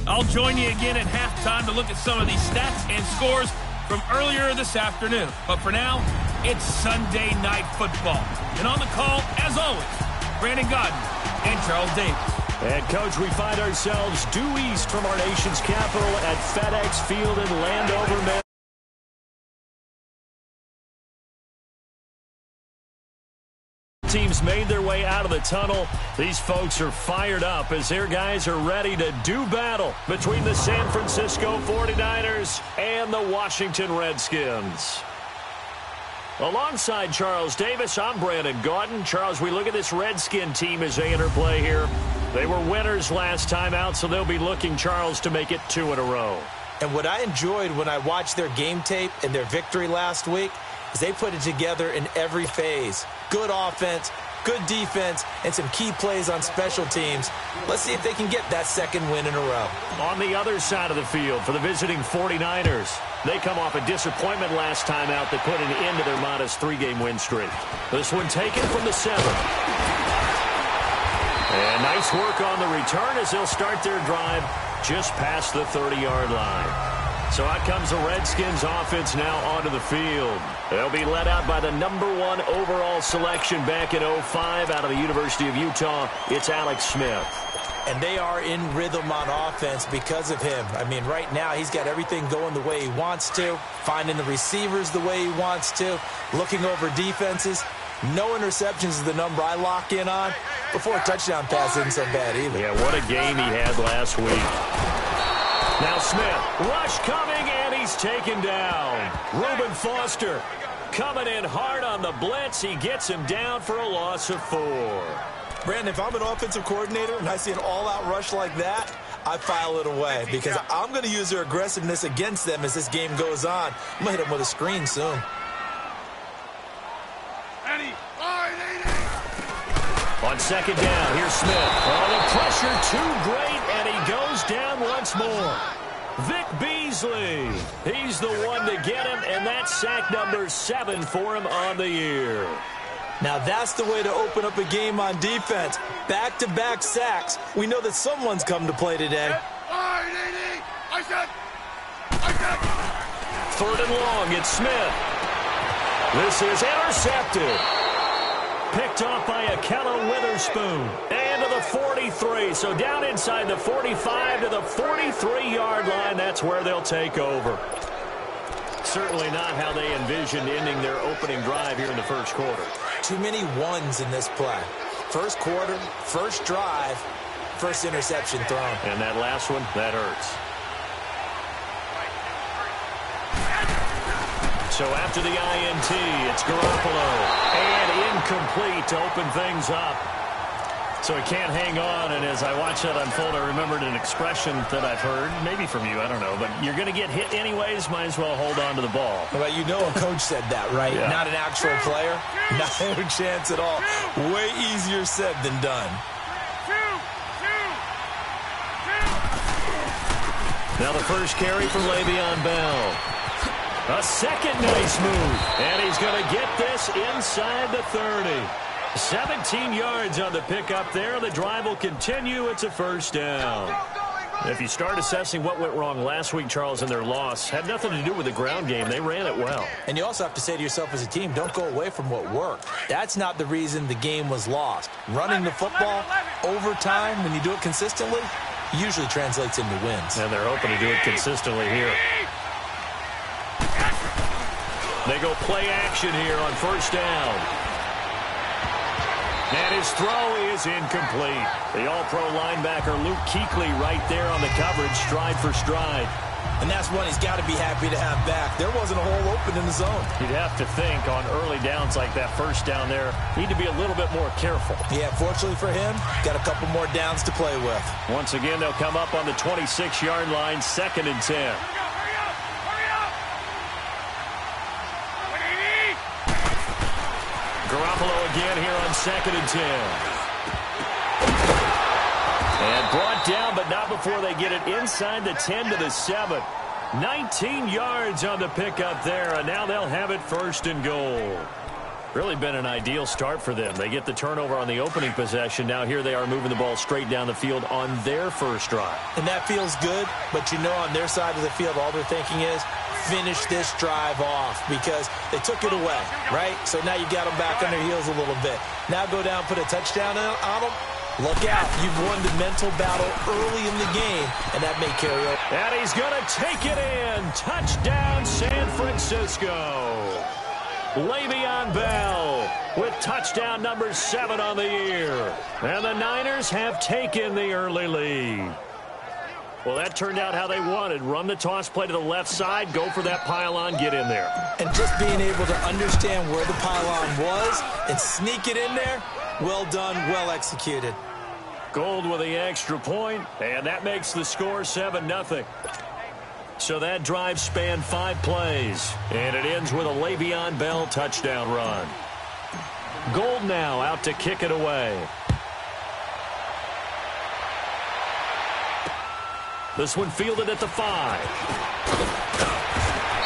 I'll join you again at halftime to look at some of these stats and scores from earlier this afternoon. But for now, it's Sunday Night Football. And on the call, as always, Brandon Godden and Charles Davis. And, Coach, we find ourselves due east from our nation's capital at FedEx Field in Landover, Maryland. Teams made their way out of the tunnel. These folks are fired up as their guys are ready to do battle between the San Francisco 49ers and the Washington Redskins. Alongside Charles Davis, I'm Brandon Gaudin. Charles, we look at this Redskin team as they interplay here. They were winners last time out, so they'll be looking, Charles, to make it 2 in a row. And what I enjoyed when I watched their game tape and their victory last week is they put it together in every phase. Good offense, good defense, and some key plays on special teams. Let's see if they can get that second win in a row. On the other side of the field for the visiting 49ers, they come off a disappointment last time out that put an end to their modest 3-game win streak. This one taken from the 7. And nice work on the return as they'll start their drive just past the 30-yard line. So out comes the Redskins offense now onto the field. They'll be led out by the #1 overall selection back in 2005 out of the University of Utah. It's Alex Smith. And they are in rhythm on offense because of him. I mean, right now he's got everything going the way he wants to, finding the receivers the way he wants to, looking over defenses. No interceptions is the number I lock in on. Before a touchdown pass isn't so bad either. Yeah, what a game he had last week. Now Smith, rush coming, and he's taken down. Reuben Foster coming in hard on the blitz. He gets him down for a loss of 4. Brandon, if I'm an offensive coordinator and I see an all-out rush like that, I file it away because I'm going to use their aggressiveness against them as this game goes on. I'm going to hit them with a screen soon. On second down, here's Smith. Oh, the pressure too great, and he goes down once more. Vic Beasley, he's the one to get him, and that's sack number 7 for him on the year. Now that's the way to open up a game on defense. Back-to-back sacks. We know that someone's come to play today. 3rd and long, it's Smith. This is intercepted. Picked off by Akello Witherspoon. And to the 43. So down inside the 45 to the 43-yard line. That's where they'll take over. Certainly not how they envisioned ending their opening drive here in the first quarter. Too many ones in this play. First quarter, first drive, first interception thrown. And that last one, that hurts. So after the INT, it's Garoppolo. And incomplete to open things up. So he can't hang on, and as I watch that unfold, I remembered an expression that I've heard, maybe from you, I don't know, but you're going to get hit anyways, might as well hold on to the ball. Well, you know a coach said that, right? Yeah. Not an actual player. No chance at all. Way easier said than done. Now the first carry for Le'Veon Bell. A second nice move, and he's going to get this inside the 30. 17 yards on the pickup there. The drive will continue. It's a first down. If you start assessing what went wrong last week, Charles, in their loss, had nothing to do with the ground game. They ran it well. And you also have to say to yourself as a team, don't go away from what worked. That's not the reason the game was lost. Running the football over time, when you do it consistently, usually translates into wins. And they're hoping to do it consistently here. They go play action here on first down. And his throw is incomplete. The all-pro linebacker Luke Kuechly right there on the coverage, stride for stride. And that's one he's got to be happy to have back. There wasn't a hole open in the zone. You'd have to think on early downs like that first down there, need to be a little bit more careful. Yeah, fortunately for him, got a couple more downs to play with. Once again, they'll come up on the 26-yard line, 2nd and 10. Garoppolo again here on 2nd and 10. And brought down, but not before they get it inside the 10 to the 7. 19 yards on the pickup there, and now they'll have it 1st and goal. Really been an ideal start for them. They get the turnover on the opening possession. Now here they are moving the ball straight down the field on their first drive. And that feels good, but you know on their side of the field, all they're thinking is, finish this drive off because they took it away, right? So now you got them back on their heels a little bit. Now go down, put a touchdown on them. Look out. You've won the mental battle early in the game, and that may carry over. And he's going to take it in. Touchdown, San Francisco. Le'Veon Bell with touchdown number 7 on the year. And the Niners have taken the early lead. Well, that turned out how they wanted. Run the toss play to the left side, go for that pylon, get in there. And just being able to understand where the pylon was and sneak it in there, well done, well executed. Gold with the extra point, and that makes the score 7-0. So that drive spanned 5 plays, and it ends with a Le'Veon Bell touchdown run. Gold now out to kick it away. This one fielded at the 5.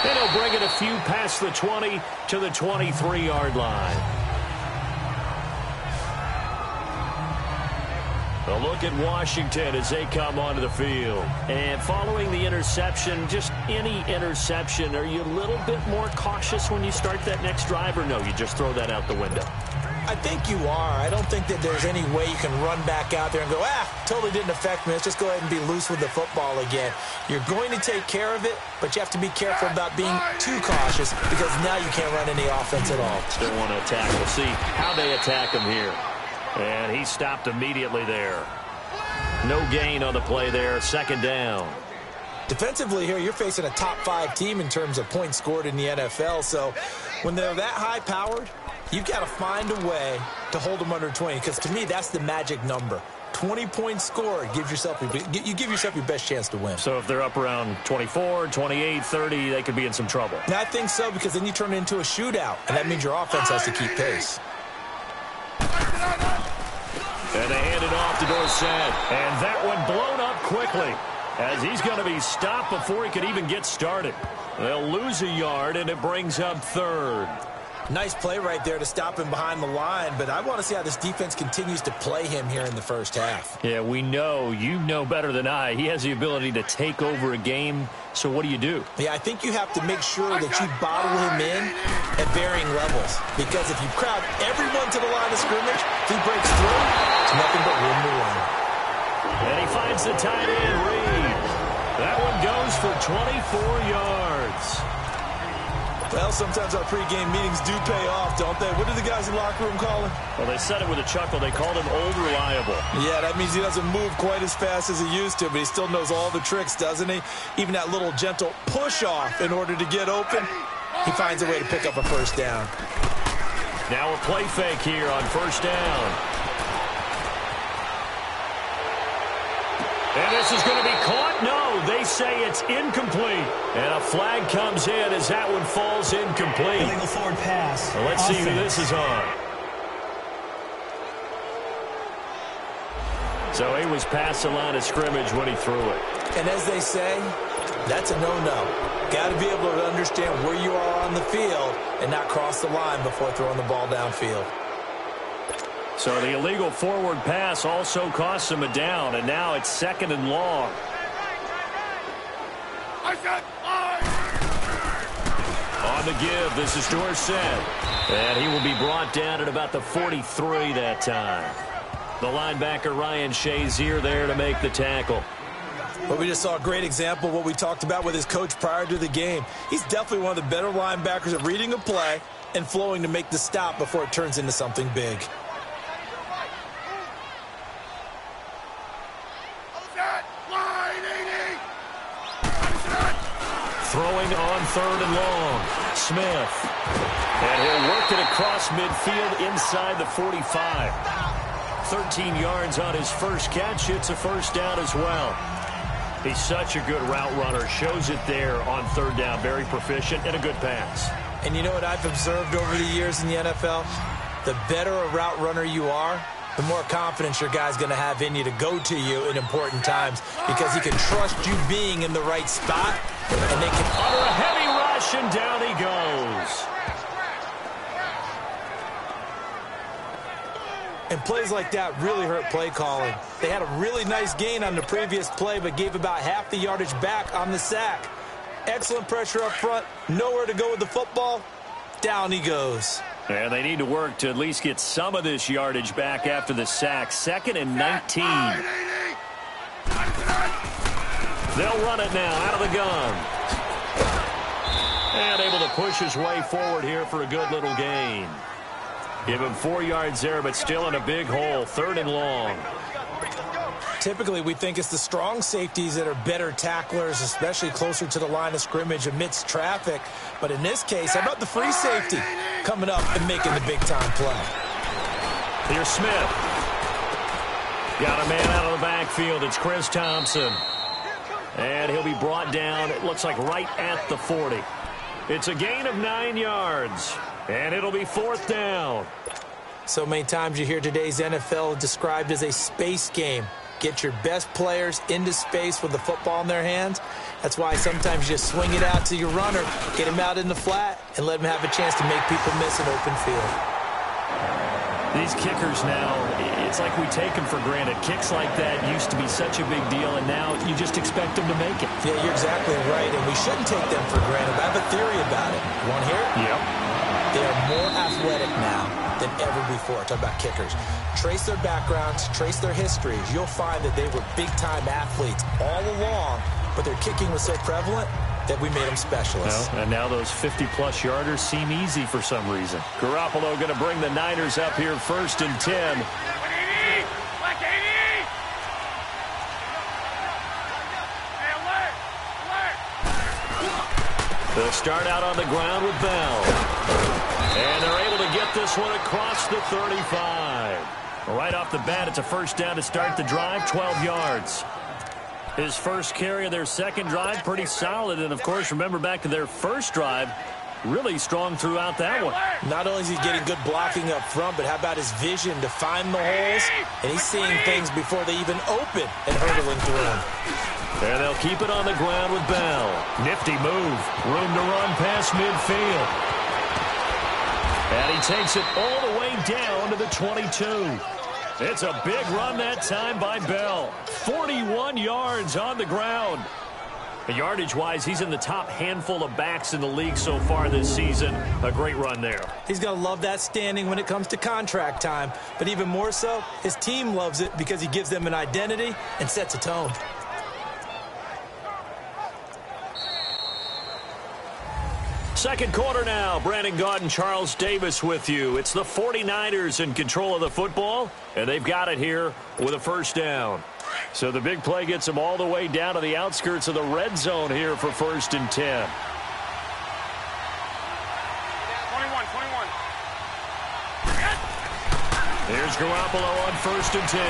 And he'll bring it a few past the 20 to the 23-yard line. A look at Washington as they come onto the field. And following the interception, just any interception, are you a little bit more cautious when you start that next drive, or no, you just throw that out the window? I think you are. I don't think that there's any way you can run back out there and go, totally didn't affect me. Let's just go ahead and be loose with the football again. You're going to take care of it, but you have to be careful about being too cautious because now you can't run any offense at all. Still want to attack. We'll see how they attack him here. And he stopped immediately there. No gain on the play there. Second down. Defensively here, you're facing a top 5 team in terms of points scored in the NFL. So when they're that high-powered, you've got to find a way to hold them under 20. Because to me, that's the magic number. 20 points scored. You give yourself your best chance to win. So if they're up around 24, 28, 30, they could be in some trouble. Now, I think so, because then you turn it into a shootout. And that means your offense has to keep pace. And they hand it off to Dorsett. And that one blown up quickly as he's going to be stopped before he could even get started. They'll lose a yard, and it brings up 3rd. Nice play right there to stop him behind the line, but I want to see how this defense continues to play him here in the first half. Yeah, we know. You know better than I. He has the ability to take over a game, so what do? Yeah, I think you have to make sure that you bottle him in at varying levels, because if you crowd everyone to the line of scrimmage, if he breaks through, it's nothing but room to run. And he finds the tight end, Reed. That one goes for 24 yards. Well, sometimes our pregame meetings do pay off, don't they? What do the guys in the locker room call him? Well, they said it with a chuckle. They called him Old Reliable. Yeah, that means he doesn't move quite as fast as he used to, but he still knows all the tricks, doesn't he? Even that little gentle push-off in order to get open, he finds a way to pick up a first down. Now a play fake here on first down. And this is going to be caught? No, they say it's incomplete. And a flag comes in as that one falls incomplete. Illegal forward pass. Well, let's see who this is on. So he was past the line of scrimmage when he threw it. And as they say, that's a no-no. Got to be able to understand where you are on the field and not cross the line before throwing the ball downfield. So the illegal forward pass also costs him a down, and now it's 2nd and long. On the give, this is Dorsett. And he will be brought down at about the 43 that time. The linebacker, Ryan Shazier, there to make the tackle. But we just saw a great example of what we talked about with his coach prior to the game. He's definitely one of the better linebackers at reading a play and flowing to make the stop before it turns into something big. Throwing on 3rd and long. Smith. And he'll work it across midfield inside the 45. 13 yards on his first catch. It's a first down as well. He's such a good route runner. Shows it there on 3rd down. Very proficient and a good pass. And you know what I've observed over the years in the NFL? The better a route runner you are, the more confidence your guy's going to have in you to go to you in important times because he can trust you being in the right spot, and they can under a heavy rush, and down he goes. And plays like that really hurt play calling. They had a really nice gain on the previous play, but gave about half the yardage back on the sack. Excellent pressure up front. Nowhere to go with the football. Down he goes. And they need to work to at least get some of this yardage back after the sack. 2nd and 19. They'll run it now out of the gun. And able to push his way forward here for a good little gain. Give him 4 yards there, but still in a big hole. 3rd and long. Typically, we think it's the strong safeties that are better tacklers, especially closer to the line of scrimmage amidst traffic. But in this case, how about the free safety coming up and making the big-time play? Here's Smith. Got a man out of the backfield. It's Chris Thompson. And he'll be brought down, it looks like right at the 40. It's a gain of 9 yards. And it'll be 4th down. So many times you hear today's NFL described as a space game. Get your best players into space with the football in their hands. That's why sometimes you just swing it out to your runner, get him out in the flat, and let him have a chance to make people miss an open field. These kickers now, it's like we take them for granted. Kicks like that used to be such a big deal, and now you just expect them to make it. Yeah, you're exactly right, and we shouldn't take them for granted. I have a theory about it. You want to hear it? Yep. They are more athletic now than ever before. Talk about kickers. Trace their backgrounds, trace their histories. You'll find that they were big-time athletes all along, but their kicking was so prevalent that we made them specialists. Well, and now those 50-plus yarders seem easy for some reason. Garoppolo going to bring the Niners up here 1st and 10. They'll start out on the ground with Bell. And they're able to get this one across the 35. Right off the bat, it's a 1st down to start the drive, 12 yards. His first carry of their 2nd drive, pretty solid. And, of course, remember back to their 1st drive, really strong throughout that one. Not only is he getting good blocking up front, but how about his vision to find the holes? And he's seeing things before they even open and hurdling through them. And they'll keep it on the ground with Bell. Nifty move. Room to run past midfield. And he takes it all the way down to the 22. It's a big run that time by Bell. 41 yards on the ground. Yardage-wise, he's in the top handful of backs in the league so far this season. A great run there. He's going to love that standing when it comes to contract time. But even more so, his team loves it because he gives them an identity and sets a tone. Second quarter now. Brandon Gaudin and Charles Davis with you. It's the 49ers in control of the football, and they've got it here with a 1st down. So the big play gets them all the way down to the outskirts of the red zone here for 1st and 10. 21. Here's Garoppolo on 1st and 10.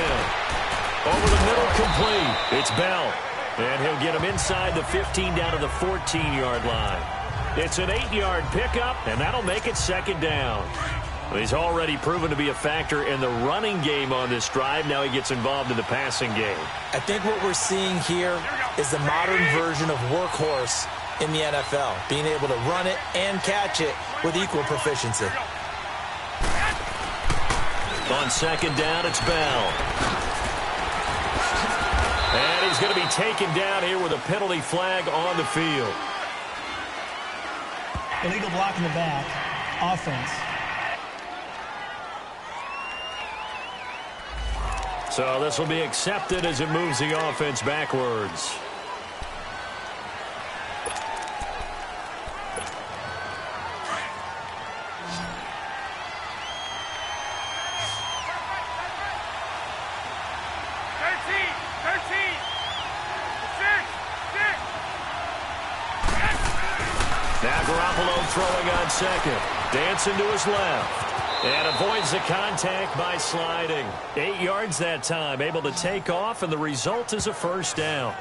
Over the middle, complete. It's Bell. And he'll get him inside the 15 down to the 14-yard line. It's an 8-yard pickup, and that'll make it 2nd down. He's already proven to be a factor in the running game on this drive. Now he gets involved in the passing game. I think what we're seeing here is the modern version of workhorse in the NFL, being able to run it and catch it with equal proficiency. On 2nd down, it's Bell. And he's going to be taken down here with a penalty flag on the field. Illegal block in the back. Offense. So this will be accepted as it moves the offense backwards. Now Garoppolo throwing on 2nd. Dancing to his left. And avoids the contact by sliding. 8 yards that time. Able to take off, and the result is a 1st down.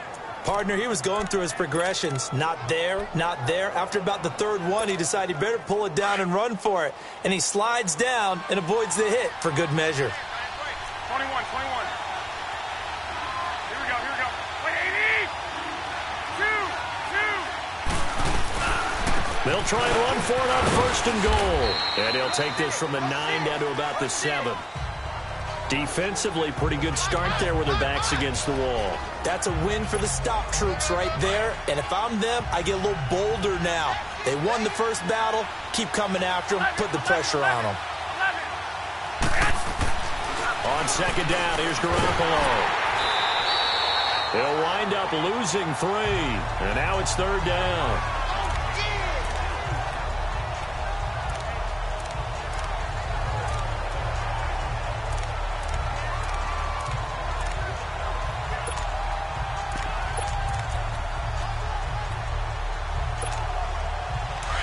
Partner, he was going through his progressions. Not there, not there. After about the 3rd one, he decided he better pull it down and run for it. And he slides down and avoids the hit for good measure. 21. Here we go. Wait, 80. 2. They'll try and run for it on 1st and goal. And he'll take this from the 9 down to about the 7. Defensively, pretty good start there with their backs against the wall. That's a win for the stop troops right there. And if I'm them, I get a little bolder now. They won the first battle. Keep coming after them. Put the pressure on them. On second down, here's Garoppolo. They'll wind up losing 3. And now it's third down.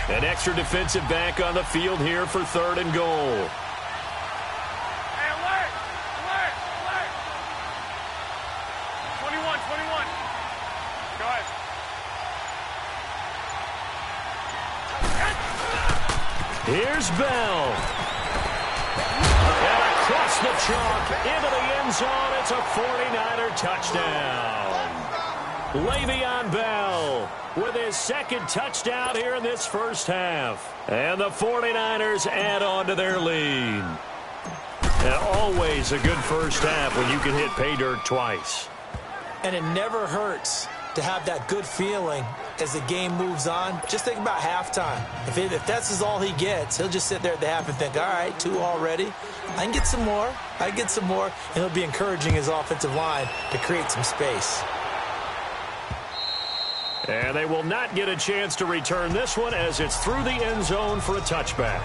An extra defensive back on the field here for 3rd and goal. Hey, alert! Alert! Alert! 21, 21. Go ahead. Here's Bell. And across the chalk into the end zone. It's a 49er touchdown. Le'Veon Bell with his 2nd touchdown here in this first half. And the 49ers add on to their lead. And always a good first half when you can hit pay dirt twice. And it never hurts to have that good feeling as the game moves on. Just think about halftime. If that's all he gets, he'll just sit there at the half and think, all right, 2 already. I can get some more. I can get some more. And he'll be encouraging his offensive line to create some space. And they will not get a chance to return this one as it's through the end zone for a touchback.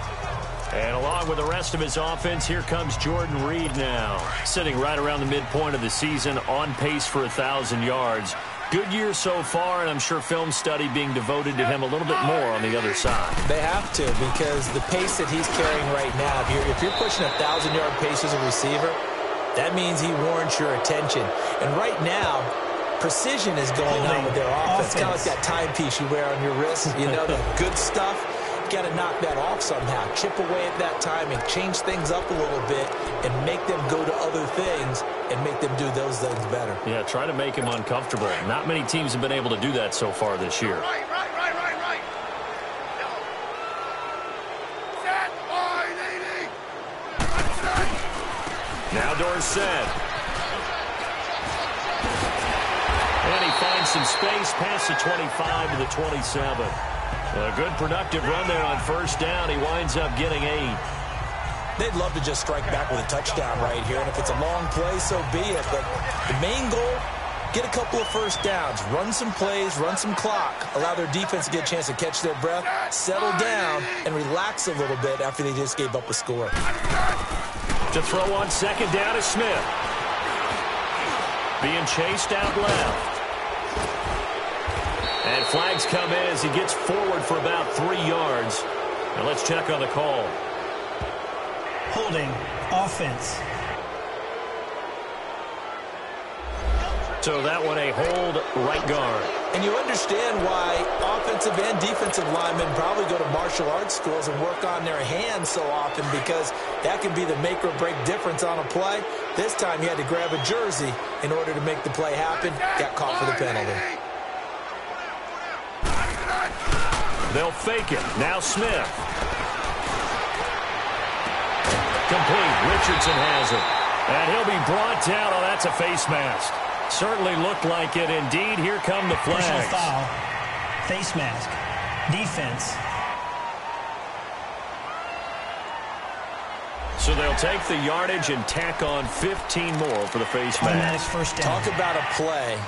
And along with the rest of his offense, here comes Jordan Reed now. Sitting right around the midpoint of the season, on pace for 1,000 yards. Good year so far, and I'm sure film study being devoted to him a little bit more on the other side. They have to, because the pace that he's carrying right now, if you're pushing 1,000-yard pace as a receiver, that means he warrants your attention. And right now, precision is going on with their offense. Kind of like that timepiece you wear on your wrist. You know, the good stuff. You got to knock that off somehow. Chip away at that timing. Change things up a little bit and make them go to other things and make them do those things better. Yeah, try to make him uncomfortable. Not many teams have been able to do that so far this year. Right. Set, wide, 80. Now Dorsett. And he finds some space past the 25 to the 27. A good productive run there on first down. He winds up getting 8. They'd love to just strike back with a touchdown right here. And if it's a long play, so be it. But the main goal, get a couple of first downs. Run some plays, run some clock. Allow their defense to get a chance to catch their breath, settle down, and relax a little bit after they just gave up a score. To throw on second down is Smith. Being chased out left. And flags come in as he gets forward for about 3 yards. Now let's check on the call. Holding, offense. So that one a hold, right guard. And you understand why offensive and defensive linemen probably go to martial arts schools and work on their hands so often, because that can be the make or break difference on a play. This time he had to grab a jersey in order to make the play happen. Got caught for the penalty. They'll fake it. Now Smith. Complete. Richardson has it. And he'll be brought down. Oh, that's a face mask. Certainly looked like it. Indeed, here come the flags. Personal foul. Face mask. Defense. So they'll take the yardage and tack on 15 more for the face Automatic mask. first down. Talk about a play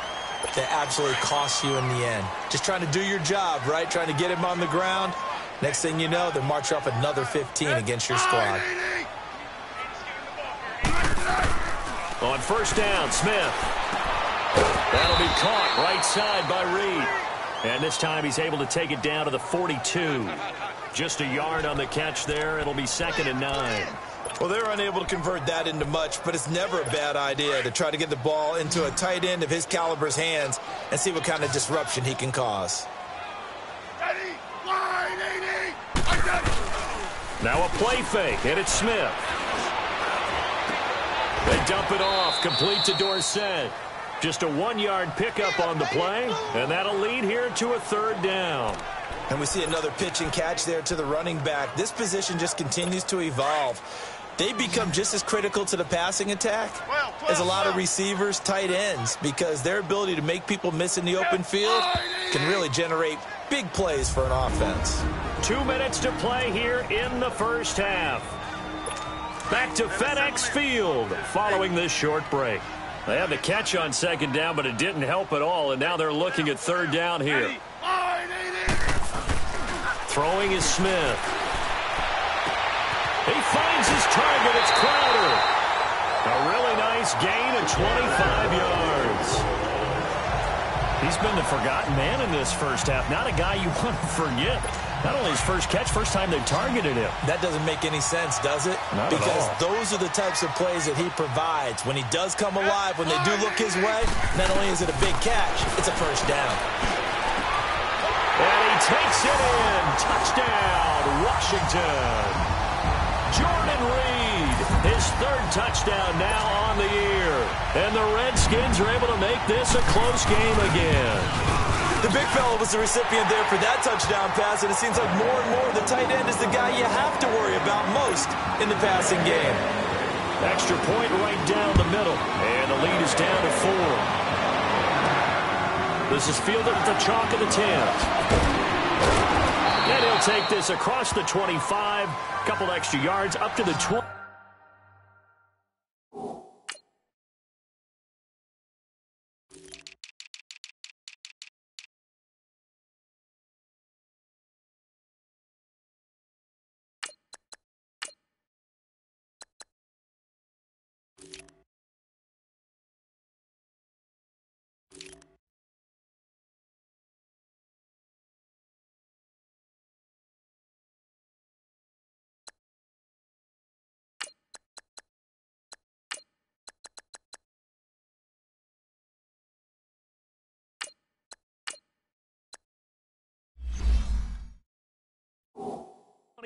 that absolutely costs you in the end. Just trying to do your job, right? Trying to get him on the ground. Next thing you know, they're marching off another 15 against your squad. On first down, Smith. That'll be caught right side by Reed. And this time he's able to take it down to the 42. Just a yard on the catch there. It'll be 2nd and 9. Well, they're unable to convert that into much, but it's never a bad idea to try to get the ball into a tight end of his caliber's hands and see what kind of disruption he can cause. Now a play fake, and it's Smith. They dump it off, complete to Dorsett. Just a 1-yard pickup on the play, and that'll lead here to a 3rd down. And we see another pitch and catch there to the running back. This position just continues to evolve. they become just as critical to the passing attack as a lot of receivers, tight ends, because their ability to make people miss in the open field can really generate big plays for an offense. 2 minutes to play here in the first half. Back to FedEx Field following this short break. They had the catch on second down, but it didn't help at all, and now they're looking at third down here. Throwing is Smith. He finds his target. It's Crowder. A really nice gain of 25 yards. He's been the forgotten man in this first half. Not a guy you want to forget. Not only his first catch, first time they targeted him. That doesn't make any sense, does it? Not because at all. Those are the types of plays that he provides. When he does come alive, when they do look his way, not only is it a big catch, it's a first down. And he takes it in. Touchdown, Washington. Jordan Reed, his third touchdown now on the year. And the Redskins are able to make this a close game again. The big fella was the recipient there for that touchdown pass, and it seems like more and more the tight end is the guy you have to worry about most in the passing game. Extra point right down the middle, and the lead is down to 4. This is fielded at the chalk of the 10. And he'll take this across the 25, couple extra yards up to the 20.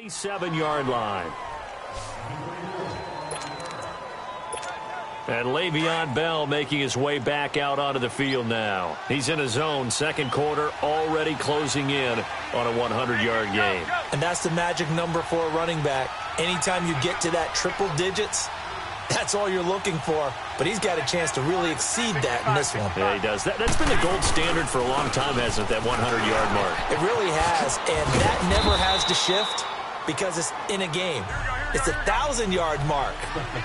Seven-yard line. And Le'Veon Bell making his way back out onto the field now. He's in his own second quarter, already closing in on a 100-yard game. And that's the magic number for a running back. Anytime you get to that triple digits, that's all you're looking for. But he's got a chance to really exceed that in this one. Yeah, he does. That's been the gold standard for a long time, hasn't it, that 100-yard mark? It really has, and that never has to shift because it's in a game. It's a 1,000-yard mark.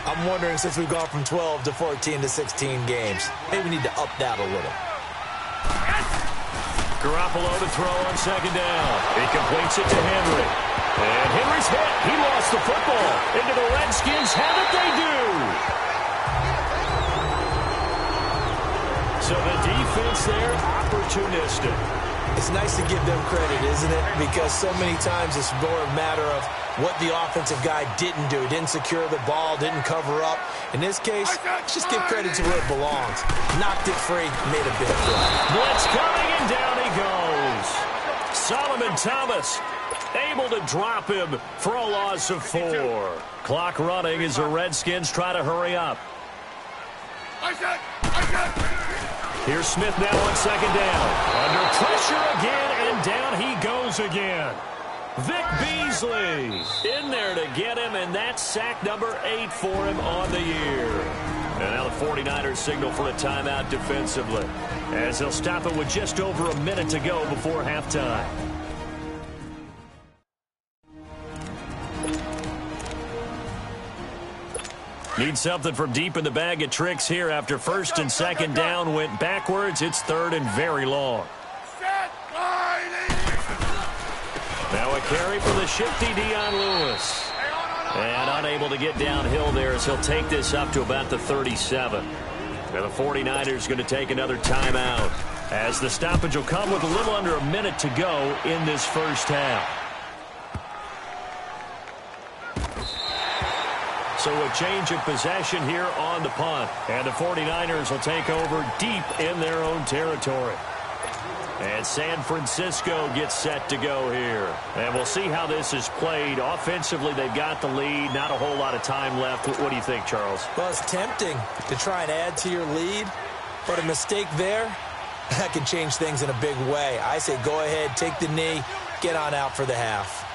I'm wondering, since we've gone from 12 to 14 to 16 games, maybe we need to up that a little. Garoppolo to throw on second down. He completes it to Henry. And Henry's hit. He lost the football. Into the Redskins. Have it they do. So the defense there, opportunistic. It's nice to give them credit, isn't it? Because so many times it's more a matter of what the offensive guy didn't do. Didn't secure the ball, didn't cover up. In this case, let's just give credit to where it belongs. Knocked it free, made a big play. Blitz coming, and down he goes. Solomon Thomas able to drop him for a loss of 4. Clock running as the Redskins try to hurry up. Here's Smith now on second down. Under pressure again, and down he goes again. Vic Beasley in there to get him, and that's sack number 8 for him on the year. And now the 49ers signal for a timeout defensively, as they'll stop it with just over a minute to go before halftime. Need something from deep in the bag of tricks here after first and second down went backwards. It's third and very long. Now a carry for the shifty Dion Lewis. And unable to get downhill there as he'll take this up to about the 37. Now the 49ers going to take another timeout as the stoppage will come with a little under a minute to go in this first half. So a change of possession here on the punt. And the 49ers will take over deep in their own territory. And San Francisco gets set to go here. And we'll see how this is played. Offensively, they've got the lead. Not a whole lot of time left. What do you think, Charles? Well, it's tempting to try and add to your lead. But a mistake there, that can change things in a big way. I say go ahead, take the knee, get on out for the half.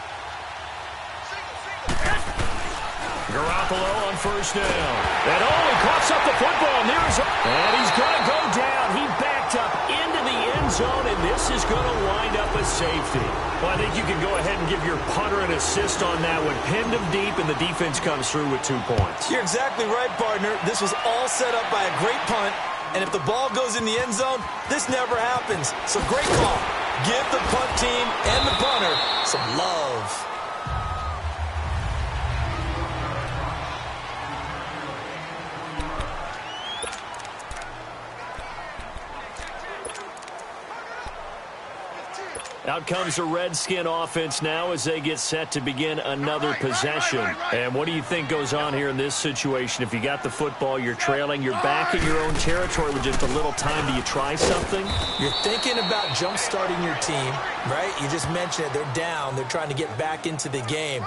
Garoppolo on first down. And he coughs up the football near his own. And he's going to go down. He backed up into the end zone, and this is going to wind up a safety. Well, I think you can go ahead and give your punter an assist on that one. Pinned him deep, and the defense comes through with 2 points. You're exactly right, partner. This was all set up by a great punt, and if the ball goes in the end zone, this never happens. So great call. Give the punt team and the punter some love. Out comes the Redskin offense now as they get set to begin another possession. And what do you think goes on here in this situation? If you got the football, you're trailing, you're back in your own territory with just a little time. Do you try something? You're thinking about jump-starting your team, right? You just mentioned it. They're down. They're trying to get back into the game.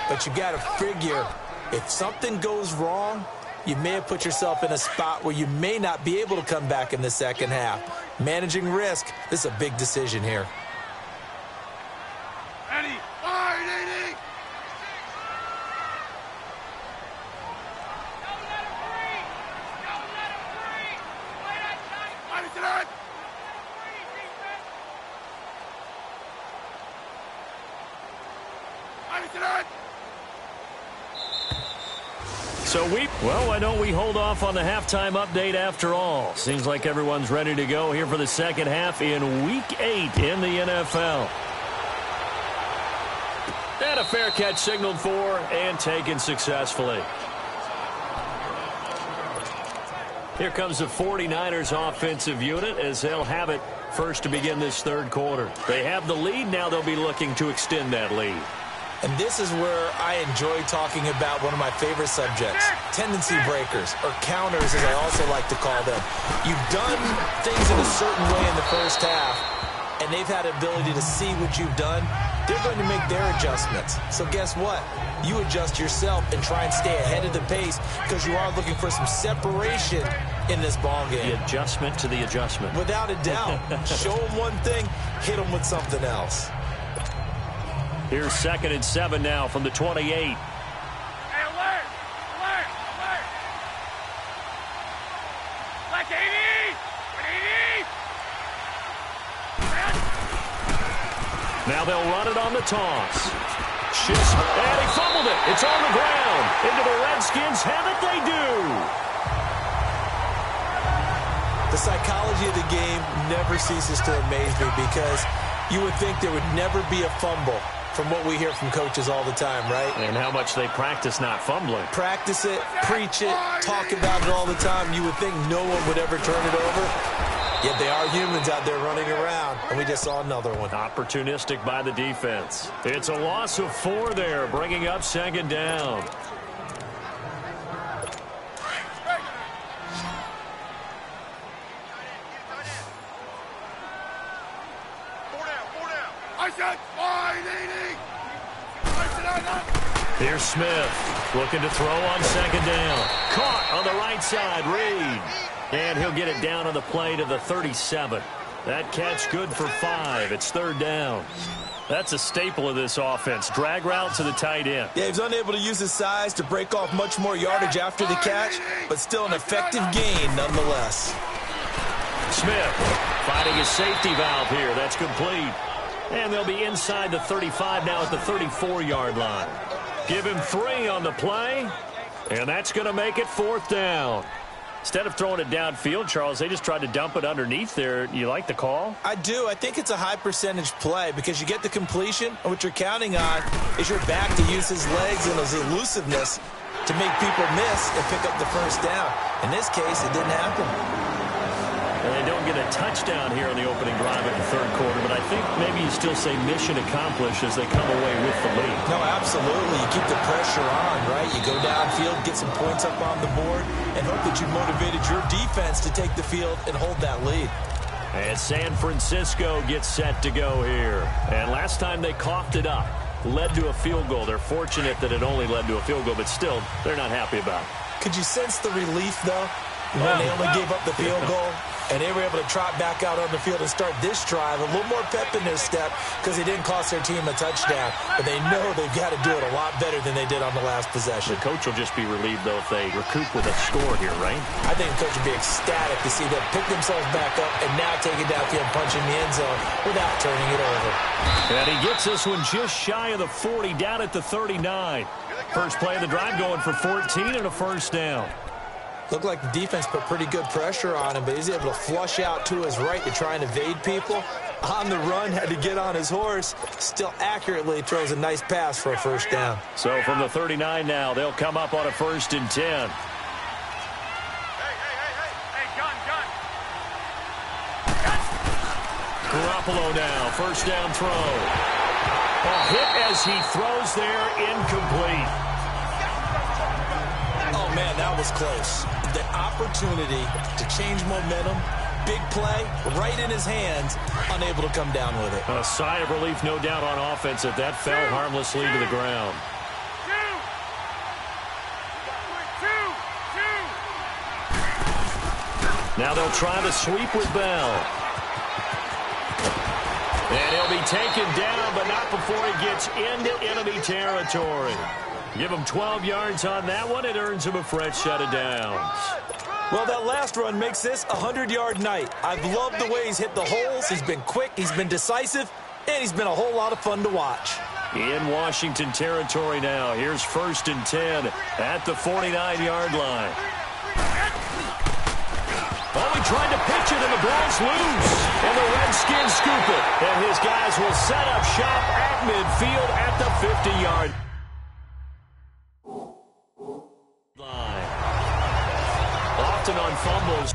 But you got to figure if something goes wrong, you may have put yourself in a spot where you may not be able to come back in the second half. Managing risk, this is a big decision here. Well, why don't we hold off on the halftime update after all? Seems like everyone's ready to go here for the second half in Week 8 in the NFL. And a fair catch signaled for and taken successfully. Here comes the 49ers offensive unit as they'll have it first to begin this third quarter. They have the lead. Now they'll be looking to extend that lead. And this is where I enjoy talking about one of my favorite subjects, tendency breakers, or counters as I also like to call them. You've done things in a certain way in the first half, and they've had the ability to see what you've done. They're going to make their adjustments. So guess what? You adjust yourself and try and stay ahead of the pace because you are looking for some separation in this ball game. The adjustment to the adjustment. Without a doubt. Show them one thing, hit them with something else. Here's 2nd and 7 now from the 28. Hey, alert! Alert! Alert! Like 80! 80! Now they'll run it on the toss. Shifts, and he fumbled it. It's on the ground. Into the Redskins. Have it they do. The psychology of the game never ceases to amaze me because you would think there would never be a fumble from what we hear from coaches all the time, right? And how much they practice not fumbling. Practice it, preach it, talk about it all the time. You would think no one would ever turn it over. Yet they are humans out there running around, and we just saw another one. Opportunistic by the defense. It's a loss of 4 there, bringing up 2nd down. Here's Smith looking to throw on 2nd down. Caught on the right side, Reed. And he'll get it down on the play to the 37. That catch good for 5. It's 3rd down. That's a staple of this offense. Drag route to the tight end. Yeah, he's unable to use his size to break off much more yardage after the catch, but still an effective gain nonetheless. Smith finding his safety valve here. That's complete. And they'll be inside the 35 now at the 34-yard line. Give him 3 on the play, and that's going to make it 4th down. Instead of throwing it downfield, Charles, they just tried to dump it underneath there. You like the call? I do. I think it's a high-percentage play because you get the completion, and what you're counting on is your back to use his legs and his elusiveness to make people miss and pick up the first down. In this case, it didn't happen. And they don't get a touchdown here on the opening drive of the 3rd quarter, but I think maybe you still say mission accomplished as they come away with the lead. No, absolutely. You keep the pressure on, right? You go downfield, get some points up on the board, and hope that you motivated your defense to take the field and hold that lead. And San Francisco gets set to go here. And last time they coughed it up, led to a field goal. They're fortunate that it only led to a field goal, but still, they're not happy about it. Could you sense the relief, though? When they only gave up the field goal, and they were able to trot back out on the field and start this drive, a little more pep in their step because they didn't cost their team a touchdown. But they know they've got to do it a lot better than they did on the last possession. The coach will just be relieved, though, if they recoup with a score here, right? I think the coach would be ecstatic to see them pick themselves back up and now take it downfield and punch in the end zone without turning it over. And he gets this one just shy of the 40, down at the 39. First play of the drive going for 14 and a first down. Looked like the defense put pretty good pressure on him, but he's able to flush out to his right to try and evade people. On the run, had to get on his horse. Still accurately throws a nice pass for a first down. So from the 39 now, they'll come up on a 1st and 10. Hey, gun. Garoppolo now, first down throw. A hit as he throws there, incomplete. Oh, man, that was close. The opportunity to change momentum, big play, right in his hands, unable to come down with it. A sigh of relief, no doubt, on offense that fell harmlessly to the ground. Now they'll try the sweep with Bell. And he'll be taken down, but not before he gets into enemy territory. Give him 12 yards on that one. It earns him a fresh set of downs. Well, that last run makes this a 100-yard night. I've loved the way he's hit the holes. He's been quick. He's been decisive. And he's been a whole lot of fun to watch. In Washington territory now. Here's 1st and 10 at the 49-yard line. Oh, he tried to pitch it, and the ball's loose. And the Redskins scoop it. And his guys will set up shop at midfield at the 50-yard line. Often on fumbles.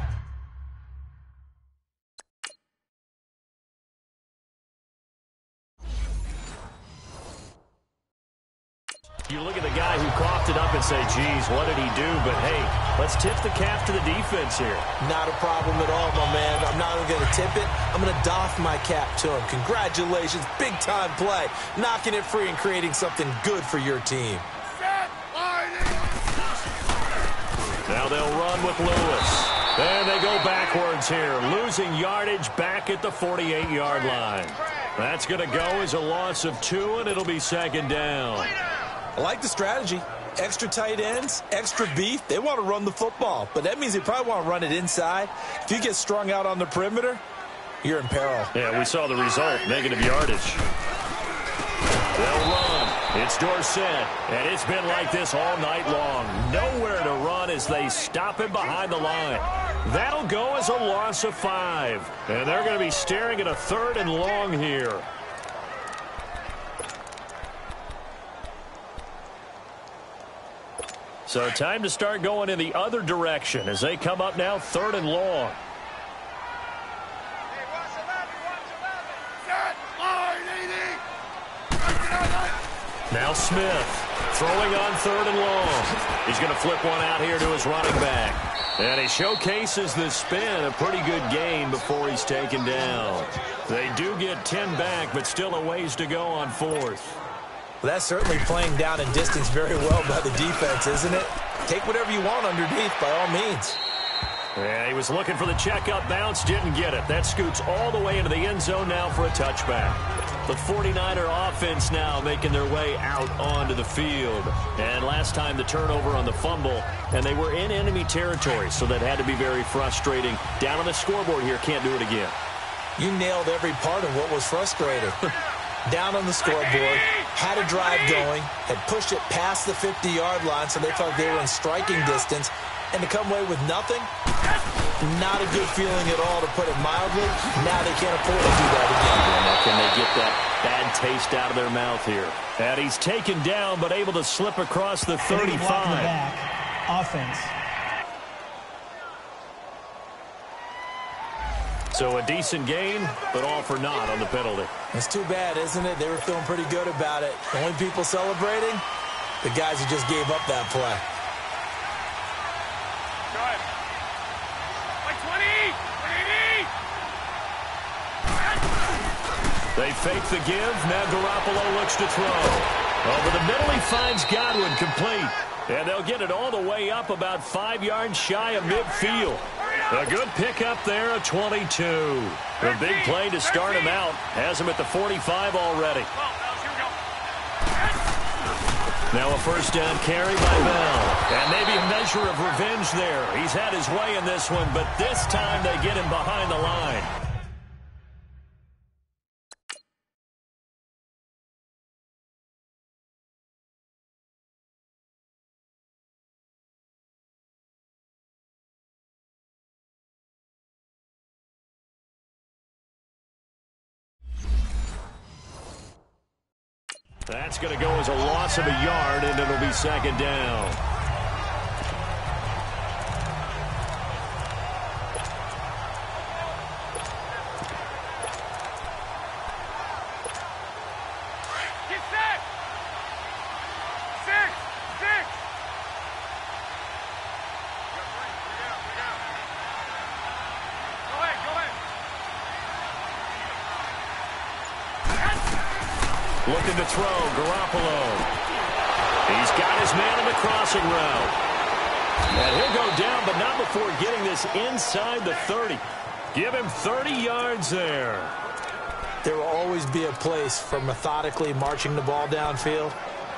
You look at the guy who coughed it up and say, geez, what did he do? But, hey, let's tip the cap to the defense here. Not a problem at all, my man. I'm not even going to tip it. I'm going to doff my cap to him. Congratulations. Big-time play. Knocking it free and creating something good for your team. Now they'll run with Lewis. And they go backwards here, losing yardage back at the 48-yard line. That's going to go as a loss of 2, and it'll be 2nd down. I like the strategy. Extra tight ends, extra beef. They want to run the football, but that means they probably want to run it inside. If you get strung out on the perimeter, you're in peril. Yeah, we saw the result, negative yardage. They'll run. It's Dorsett, and it's been like this all night long. Nowhere to run as they stop him behind the line. That'll go as a loss of 5. And they're going to be staring at a 3rd and long here. So time to start going in the other direction as they come up now 3rd and long. Now Smith throwing on 3rd and long. He's going to flip one out here to his running back. And he showcases the spin, a pretty good gain before he's taken down. They do get 10 back, but still a ways to go on 4th. Well, that's certainly playing down in distance very well by the defense, isn't it? Take whatever you want underneath by all means. Yeah, he was looking for the checkup bounce, didn't get it. That scoots all the way into the end zone now for a touchback. The 49er offense now making their way out onto the field. And last time the turnover on the fumble, and they were in enemy territory, so that had to be very frustrating. Down on the scoreboard here, can't do it again. You nailed every part of what was frustrating. Down on the scoreboard, had a drive going, had pushed it past the 50-yard line, so they thought they were in striking distance, and to come away with nothing, not a good feeling at all, to put it mildly. Now they can't afford to do that again. Yeah, now can they get that bad taste out of their mouth here? And he's taken down, but able to slip across the 35. Offense. So a decent gain, but all for naught on the penalty. It's too bad, isn't it? They were feeling pretty good about it. The only people celebrating, the guys who just gave up that play. They fake the give. Now Garoppolo looks to throw. Over the middle, he finds Godwin complete. And they'll get it all the way up about 5 yards shy of midfield. A good pickup there of 22. A big play to start him out. Has him at the 45 already. Now a first down carry by Bell. And maybe a measure of revenge there. He's had his way in this one, but this time they get him behind the line. That's going to go as a loss of a yard, and it'll be second down. Get set! 6! Go ahead. Looking to throw, Garoppolo. He's got his man on the crossing route. And he'll go down, but not before getting this inside the 30. Give him 30 yards there. There will always be a place for methodically marching the ball downfield.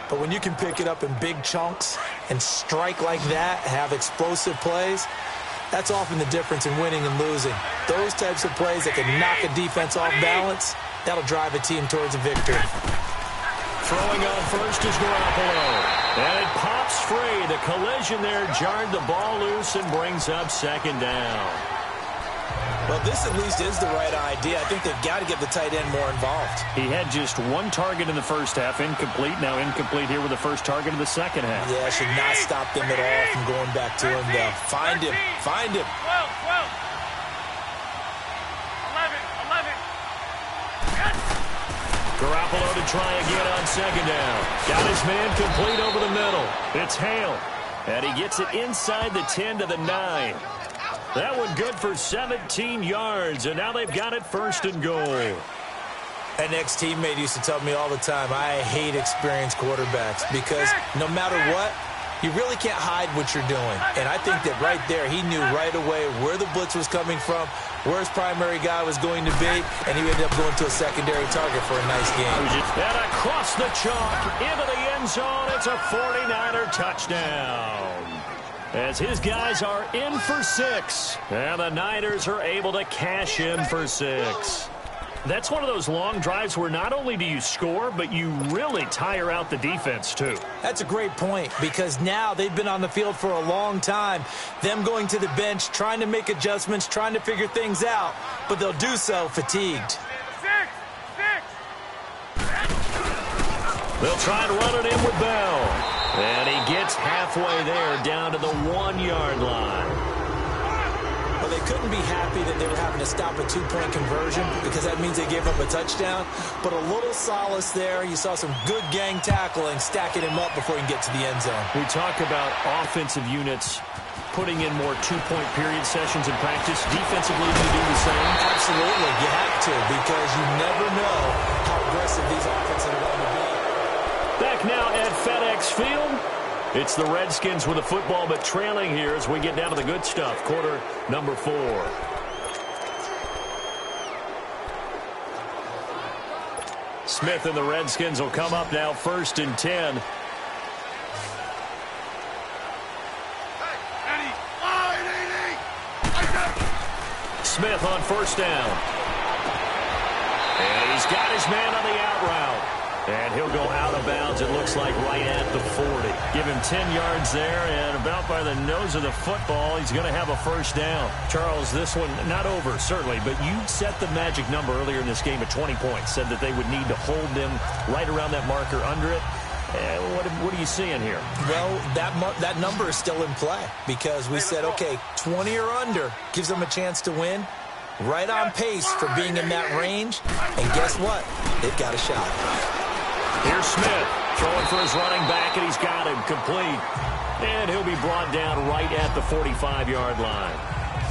But when you can pick it up in big chunks and strike like that, have explosive plays, that's often the difference in winning and losing. Those types of plays that can knock a defense off balance, that'll drive a team towards a victory. Throwing on first is Garoppolo. And it pops free. The collision there jarred the ball loose and brings up second down. Well, this at least is the right idea. I think they've got to get the tight end more involved. He had just one target in the first half, incomplete. Now incomplete here with the first target of the second half. Yeah, should not stop them at all from going back to him, though. Find him. 12. 11. Garoppolo to try again on second down. Got his man complete over the middle. It's Hale. And he gets it inside the 10 to the 9. That one good for 17 yards, and now they've got it first and goal. An ex-teammate used to tell me all the time, I hate experienced quarterbacks because no matter what, you really can't hide what you're doing. And I think that right there, he knew right away where the blitz was coming from, where his primary guy was going to be, and he ended up going to a secondary target for a nice game. And across the chalk, into the end zone, it's a 49er touchdown. As his guys are in for 6. And the Niners are able to cash in for 6. That's one of those long drives where not only do you score, but you really tire out the defense, too. That's a great point, because now they've been on the field for a long time. Them going to the bench, trying to make adjustments, trying to figure things out, but they'll do so fatigued. 6. They'll try and run it in with Bell. And he gets halfway there, down to the 1-yard line. Well, they couldn't be happy that they were having to stop a 2-point conversion because that means they gave up a touchdown. But a little solace there. You saw some good gang tackling, stacking him up before he can get to the end zone. We talk about offensive units putting in more 2-point period sessions in practice. Defensively, you do the same? Absolutely. You have to, because you never know how aggressive these offenses are going to be. Back now at FedEx Field. It's the Redskins with the football, but trailing here as we get down to the good stuff. Quarter number 4. Smith and the Redskins will come up now first and 10. Smith on first down. And he's got his man on the out route. And he'll go out of bounds, it looks like, right at the 40. Give him 10 yards there, and about by the nose of the football, he's going to have a first down. Charles, this one, not over, certainly, but you set the magic number earlier in this game at 20 points, said that they would need to hold them right around that marker under it. What are you seeing here? Well, that number is still in play because we said, okay, 20 or under gives them a chance to win. Right on pace for being in that range. And guess what? They've got a shot. Here's Smith throwing for his running back, and he's got him complete. And he'll be brought down right at the 45-yard line.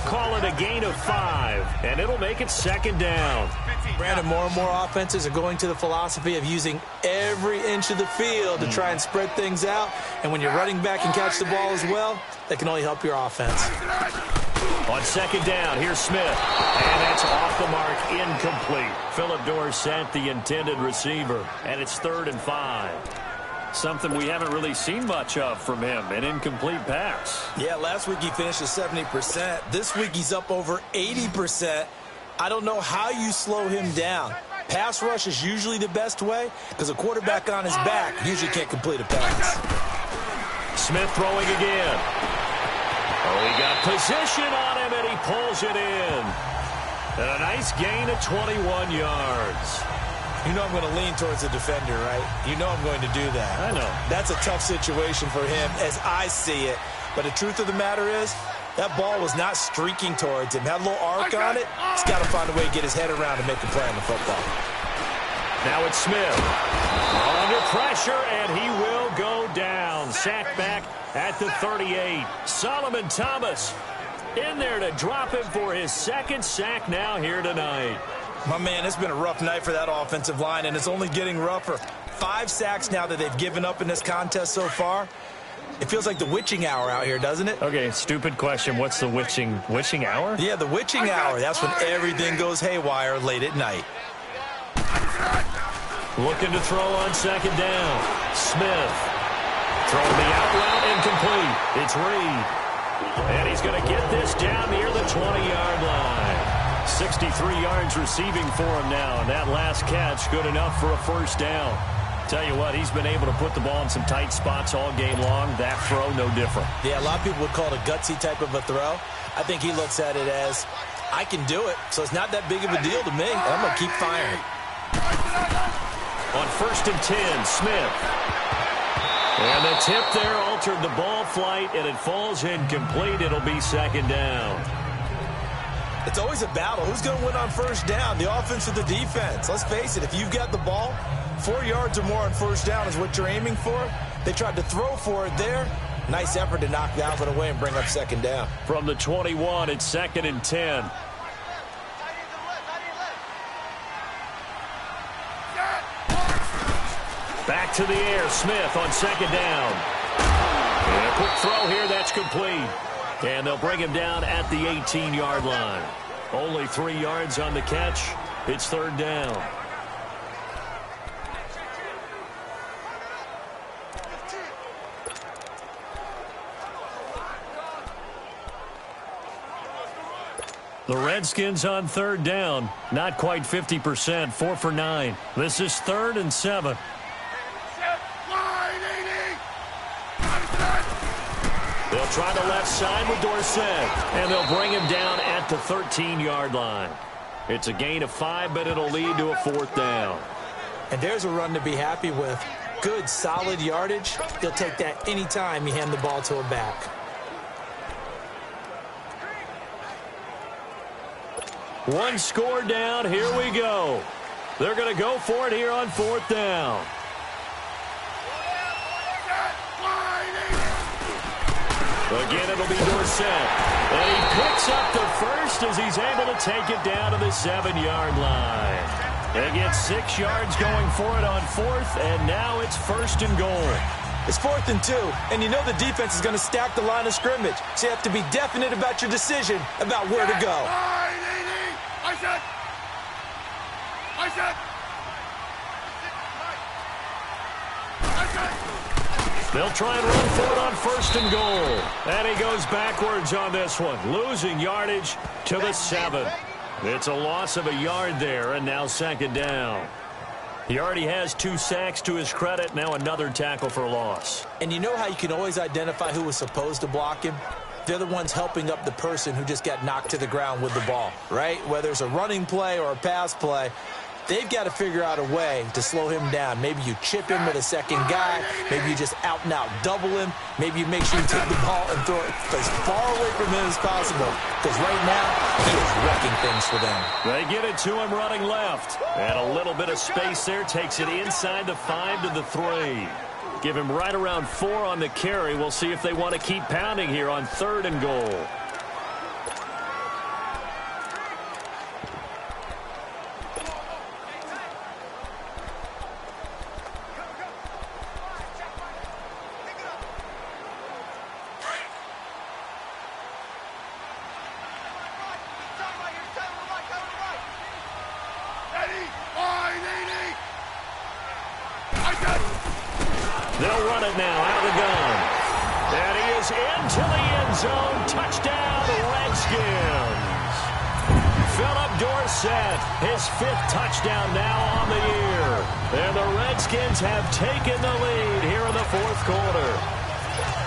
call it a gain of 5, and it'll make it second down. Brandon, more and more offenses are going to the philosophy of using every inch of the field to try and spread things out. And when you're running back and catch the ball as well, that can only help your offense. On second down, here's Smith. And that's off the mark, incomplete. Phillip Dorsett, the intended receiver. And it's 3rd and 5. Something we haven't really seen much of from him, an incomplete pass. Yeah, last week he finished at 70%. This week he's up over 80%. I don't know how you slow him down. Pass rush is usually the best way because a quarterback on his back usually can't complete a pass. Smith throwing again. Oh, he got position on him, and he pulls it in. And a nice gain of 21 yards. You know I'm going to lean towards the defender, right? You know I'm going to do that. I know. That's a tough situation for him as I see it. But the truth of the matter is, that ball was not streaking towards him. Had a little arc on it. He's got to find a way to get his head around and make a play on the football. Now it's Smith. Under pressure, and he will go down. Sacked back at the 38. Solomon Thomas in there to drop him for his second sack now here tonight. My man, it's been a rough night for that offensive line, and it's only getting rougher. 5 sacks now that they've given up in this contest so far. It feels like the witching hour out here, doesn't it? Okay, stupid question. What's the witching hour? Yeah, the witching hour. That's when everything goes haywire late at night. Looking to throw on second down. Smith. Throwing the out route, incomplete. It's Reed. And he's going to get this down near the 20-yard line. 63 yards receiving for him now, and that last catch good enough for a first down. Tell you what, he's been able to put the ball in some tight spots all game long. That throw, no different. Yeah, a lot of people would call it a gutsy type of a throw. I think he looks at it as, I can do it, so it's not that big of a deal to me. I'm going to keep firing. On 1st and 10, Smith. And the tip there altered the ball flight, and it falls incomplete. It'll be second down. It's always a battle. Who's going to win on first down, the offense or the defense? Let's face it, if you've got the ball, 4 yards or more on first down is what you're aiming for. They tried to throw for it there. Nice effort to knock that one away and bring up second down. From the 21, it's 2nd and 10. Back to the air, Smith on second down. And a quick throw here, that's complete. And they'll bring him down at the 18-yard line. Only 3 yards on the catch. It's 3rd down. The Redskins on 3rd down. Not quite 50%, 4 for 9. This is 3rd and 7. They'll try the left side with Dorsett, and they'll bring him down at the 13-yard line. It's a gain of 5, but it'll lead to a 4th down. And there's a run to be happy with. Good, solid yardage. He'll take that anytime you hand the ball to a back. One score down. Here we go. They're going to go for it here on 4th down. Again, it'll be Dorsett. And he picks up the first as he's able to take it down to the 7-yard line. They get 6 yards going for it on 4th, and now it's 1st and goal. It's 4th and 2, and you know the defense is going to stack the line of scrimmage. So you have to be definite about your decision about where to go. They'll try and run for it on 1st and goal. And he goes backwards on this one, losing yardage to the 7. It's a loss of a yard there, and now 2nd down. He already has 2 sacks to his credit, now another tackle for loss. And you know how you can always identify who was supposed to block him? They're the ones helping up the person who just got knocked to the ground with the ball, right? Whether it's a running play or a pass play, they've got to figure out a way to slow him down. Maybe you chip him with a second guy. Maybe you just out-and-out double him. Maybe you make sure you take the ball and throw it as far away from him as possible. Because right now, he is wrecking things for them. They get it to him running left. And a little bit of space there. Takes it inside the 5 to the 3. Give him right around 4 on the carry. We'll see if they want to keep pounding here on 3rd and goal. They'll run it now out of the gun. And he is into the end zone. Touchdown, Redskins. Philip Dorsett, his 5th touchdown now on the year. And the Redskins have taken the lead here in the 4th quarter.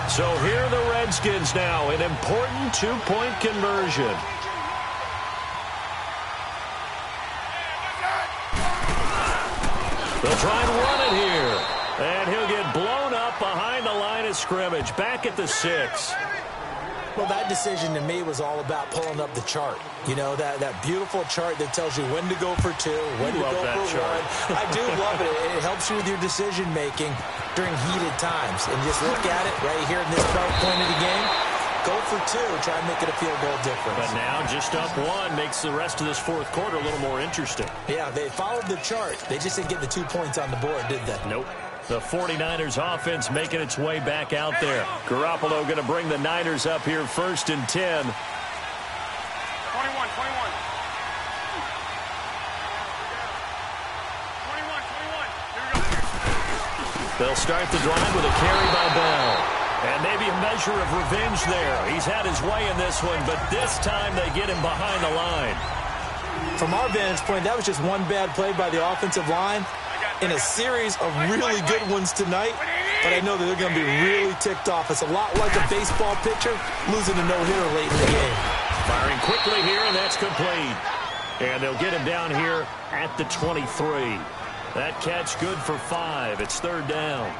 So here are the Redskins now, an important 2-point conversion. They'll try and run it here. And he'll get blown up behind the line of scrimmage, back at the 6. Well, that decision to me was all about pulling up the chart. You know, that beautiful chart that tells you when to go for 2, when to go for 1. I do love it. It helps you with your decision-making during heated times. And just look at it right here in this point of the game. Go for 2, try and make it a field goal difference. But now just up 1 makes the rest of this 4th quarter a little more interesting. Yeah, they followed the chart. They just didn't get the 2 points on the board, did they? Nope. The 49ers offense making its way back out there. Garoppolo going to bring the Niners up here 1st and 10. 21. They'll start the drive with a carry by Bell. And maybe a measure of revenge there. He's had his way in this one, but this time they get him behind the line. From our vantage point, that was just one bad play by the offensive line in a series of really good ones tonight, but I know that they're going to be really ticked off. It's a lot like a baseball pitcher losing a no-hitter late in the game. Firing quickly here, and that's complete. And they'll get him down here at the 23. That catch good for 5. It's 3rd down.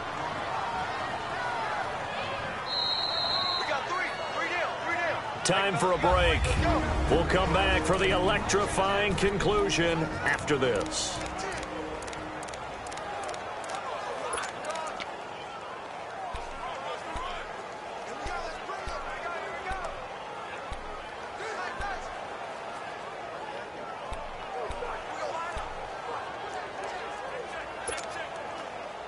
Time for a break. We'll come back for the electrifying conclusion after this.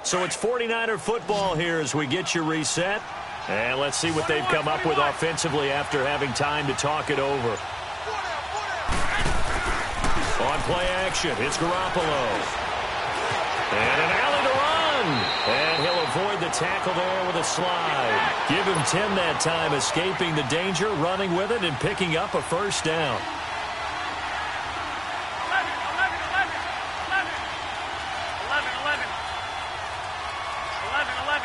So it's 49er football here as we get you reset. And let's see what they've come up with offensively after having time to talk it over. On play action, it's Garoppolo. And an alley to run. And he'll avoid the tackle there with a slide. Give him 10 that time, escaping the danger, running with it, and picking up a 1st down. 11.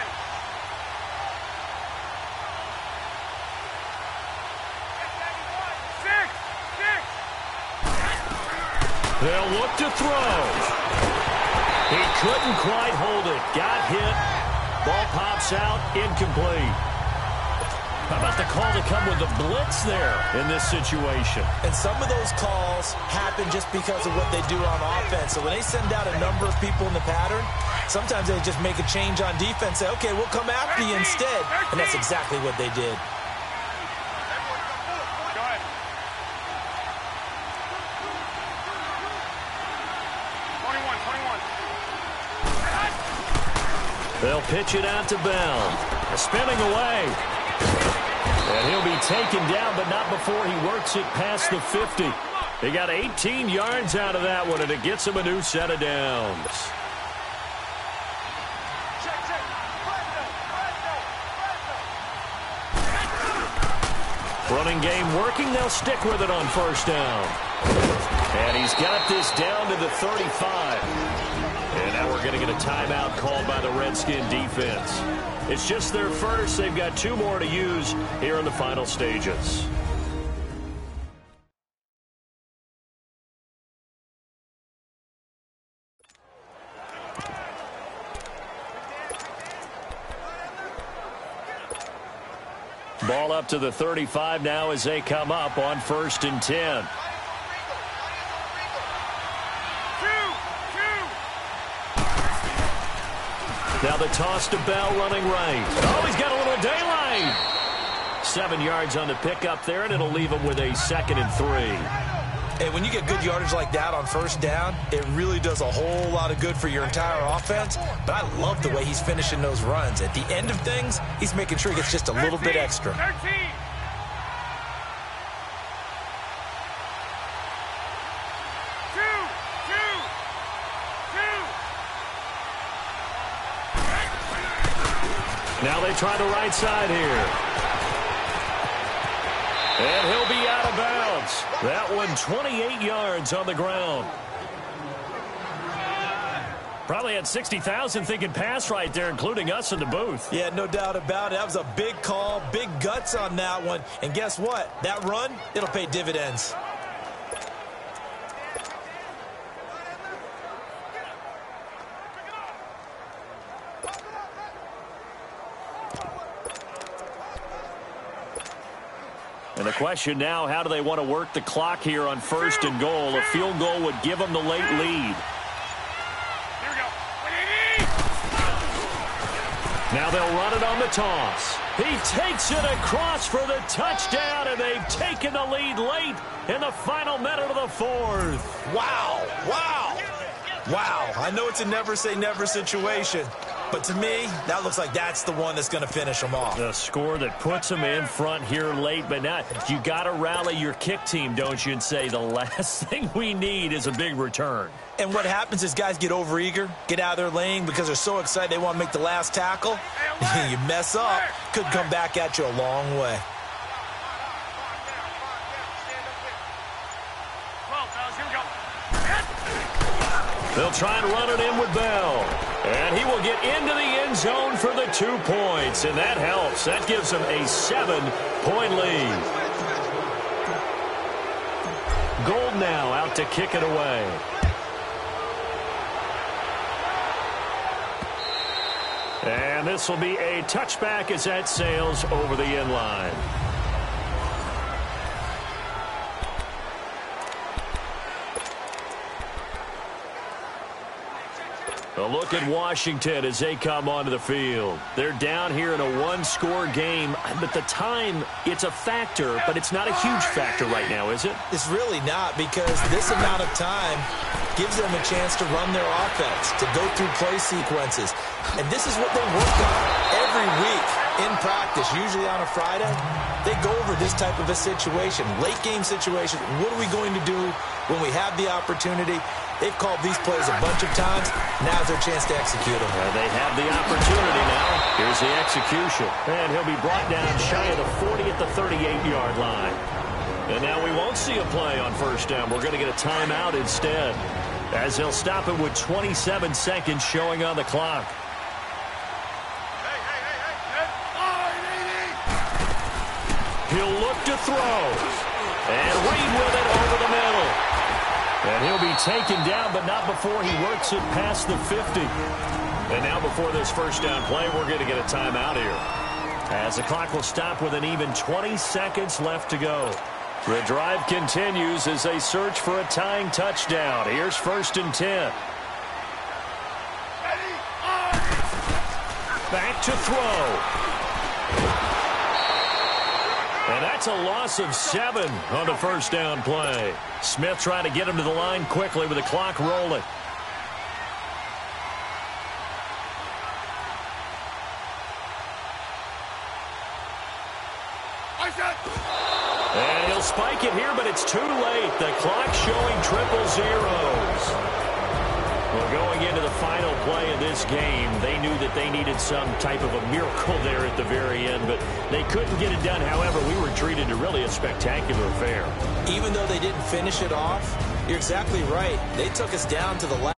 They'll look to throw. He couldn't quite hold it. Got hit. Ball pops out. Incomplete. How about the call to come with the blitz there in this situation? And some of those calls happen just because of what they do on offense. So when they send out a number of people in the pattern, sometimes they just make a change on defense. Say, okay, we'll come after you instead. And that's exactly what they did. They'll pitch it out to Bell. Spinning away. And he'll be taken down, but not before he works it past the 50. He got 18 yards out of that one, and it gets him a new set of downs. Running game working. They'll stick with it on 1st down. And he's got this down to the 35. And now we're going to get a timeout called by the Redskin defense. It's just their first. They've got 2 more to use here in the final stages. Ball up to the 35 now as they come up on 1st and 10. Now the toss to Bell running right. Oh, he's got a little daylight. 7 yards on the pickup there, and it'll leave him with a 2nd and 3. And when you get good yardage like that on 1st down, it really does a whole lot of good for your entire offense. But I love the way he's finishing those runs. At the end of things, he's making sure he gets just a little bit extra. 13. Now they try the right side here. And he'll be out of bounds. That one 28 yards on the ground. Probably had 60,000 thinking pass right there, including us in the booth. Yeah, no doubt about it. That was a big call, big guts on that one. And guess what? That run, it'll pay dividends. And the question now, how do they want to work the clock here on 1st and goal? A field goal would give them the late lead. Now they'll run it on the toss. He takes it across for the touchdown, and they've taken the lead late in the final minute of the 4th. Wow, wow, wow. I know it's a never-say-never situation, but to me, that looks like that's the one that's going to finish them off. The score that puts them in front here late, but now you got to rally your kick team, don't you, and say the last thing we need is a big return. And what happens is guys get overeager, get out of their lane because they're so excited they want to make the last tackle. You mess up, could come back at you a long way. They'll try and run it in with Bell. And he will get into the end zone for the 2 points, and that helps. That gives them a 7-point lead. Gold now out to kick it away. And this will be a touchback as that sails over the end line. A look at Washington as they come onto the field. They're down here in a one-score game, but the time, it's a factor, but it's not a huge factor right now, is it? It's really not, because this amount of time gives them a chance to run their offense, to go through play sequences. And this is what they work on every week in practice, usually on a Friday. They go over this type of a situation, late-game situation. What are we going to do when we have the opportunity? They've called these plays a bunch of times. Now's their chance to execute them. They have the opportunity now. Here's the execution. And he'll be brought down shy of the 40 at the 38-yard line. And now we won't see a play on 1st down. We're going to get a timeout instead, as they'll stop it with 27 seconds showing on the clock. He'll look to throw. And Reed with it over the middle. And he'll be taken down, but not before he works it past the 50. And now before this 1st down play, we're going to get a timeout here, as the clock will stop with an even 20 seconds left to go. The drive continues as they search for a tying touchdown. Here's 1st and 10. Back to throw. And that's a loss of 7 on the 1st down play. Smith trying to get him to the line quickly with the clock rolling. And he'll spike it here, but it's too late. The clock showing triple zeros. Well, going into the final play of this game, they knew that they needed some type of a miracle there at the very end, but they couldn't get it done. However, we were treated to really a spectacular affair. Even though they didn't finish it off, you're exactly right. They took us down to the last.